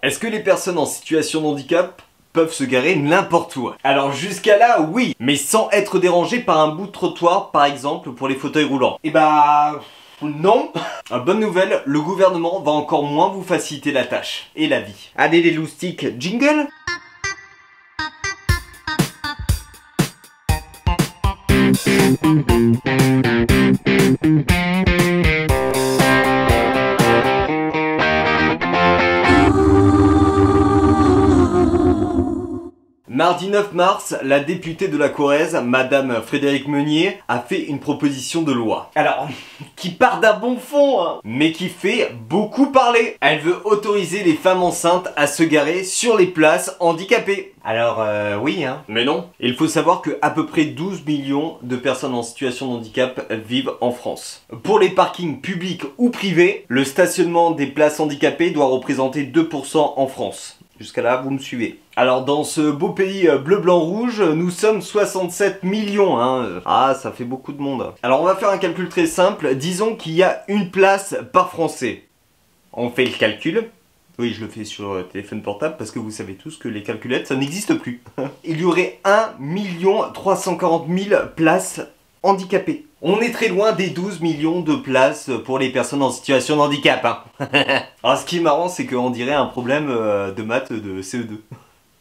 Est-ce que les personnes en situation de handicap peuvent se garer n'importe où? Alors jusqu'à là, oui, mais sans être dérangées par un bout de trottoir, par exemple, pour les fauteuils roulants. Et bah... non. Bonne nouvelle, le gouvernement va encore moins vous faciliter la tâche et la vie. Allez les loustiques, jingle. Mardi 9 mars, la députée de la Corrèze, Madame Frédérique Meunier, a fait une proposition de loi. Alors, qui part d'un bon fond, hein, mais qui fait beaucoup parler. Elle veut autoriser les femmes enceintes à se garer sur les places handicapées. Alors, oui, hein. Mais non. Il faut savoir que à peu près 12 millions de personnes en situation de handicap vivent en France. Pour les parkings publics ou privés, le stationnement des places handicapées doit représenter 2% en France. Jusqu'à là, vous me suivez. Alors dans ce beau pays bleu, blanc, rouge, nous sommes 67 millions. Hein. Ah, ça fait beaucoup de monde. Alors on va faire un calcul très simple. Disons qu'il y a une place par Français. On fait le calcul. Oui, je le fais sur téléphone portable parce que vous savez tous que les calculettes, ça n'existe plus. Il y aurait 1 340 000 places handicapées. On est très loin des 12 millions de places pour les personnes en situation de handicap. Hein. Alors ce qui est marrant, c'est qu'on dirait un problème de maths de CE2.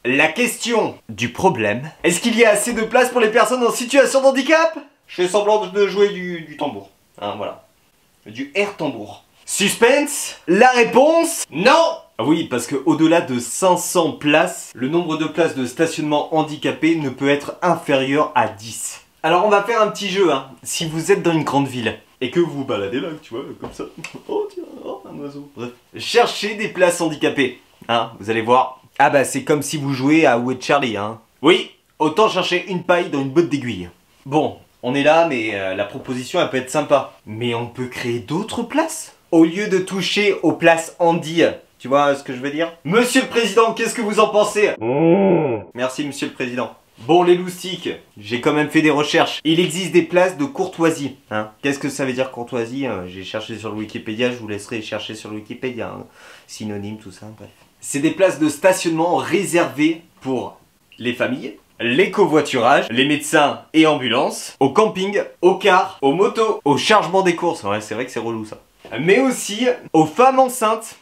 La question du problème, est-ce qu'il y a assez de place pour les personnes en situation de handicap? Je fais semblant de jouer du tambour. Hein, voilà. Du air tambour. Suspense, la réponse, non! Oui, parce que au-delà de 500 places, le nombre de places de stationnement handicapé ne peut être inférieur à 10. Alors on va faire un petit jeu, hein. Si vous êtes dans une grande ville et que vous vous baladez là, tu vois, comme ça. Oh tiens, oh, un oiseau. Bref. Cherchez des places handicapées, hein, vous allez voir. Ah bah c'est comme si vous jouez à Où est Charlie, hein. Oui, autant chercher une paille dans une botte d'aiguille. Bon, on est là, mais la proposition elle peut être sympa. Mais on peut créer d'autres places. Au lieu de toucher aux places handi, tu vois ce que je veux dire? Monsieur le Président, qu'est-ce que vous en pensez? Merci Monsieur le Président. Bon les loustiques, j'ai quand même fait des recherches. Il existe des places de courtoisie. Hein. Qu'est-ce que ça veut dire courtoisie? J'ai cherché sur le Wikipédia, je vous laisserai chercher sur le Wikipédia. Hein. Synonyme, tout ça, bref. C'est des places de stationnement réservées pour les familles, les covoiturages, les médecins et ambulances, au camping, aux cars, aux motos, au chargement des courses. Ouais, c'est vrai que c'est relou ça. Mais aussi aux femmes enceintes.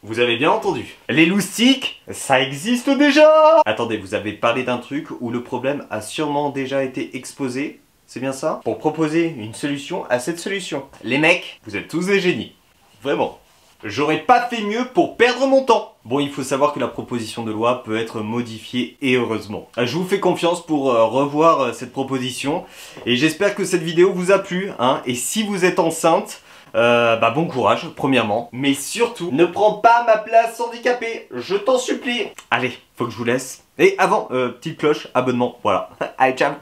Vous avez bien entendu. Les loustiques, ça existe déjà. Attendez, vous avez parlé d'un truc où le problème a sûrement déjà été exposé. C'est bien ça? Pour proposer une solution à cette solution. Les mecs, vous êtes tous des génies. Vraiment. J'aurais pas fait mieux pour perdre mon temps. Bon, il faut savoir que la proposition de loi peut être modifiée et heureusement. Je vous fais confiance pour revoir cette proposition. Et j'espère que cette vidéo vous a plu. Hein. Et si vous êtes enceinte... bah bon courage, premièrement. Mais surtout, ne prends pas ma place handicapée, je t'en supplie. Allez, faut que je vous laisse. Et avant, petite cloche, abonnement, voilà. Allez, ciao.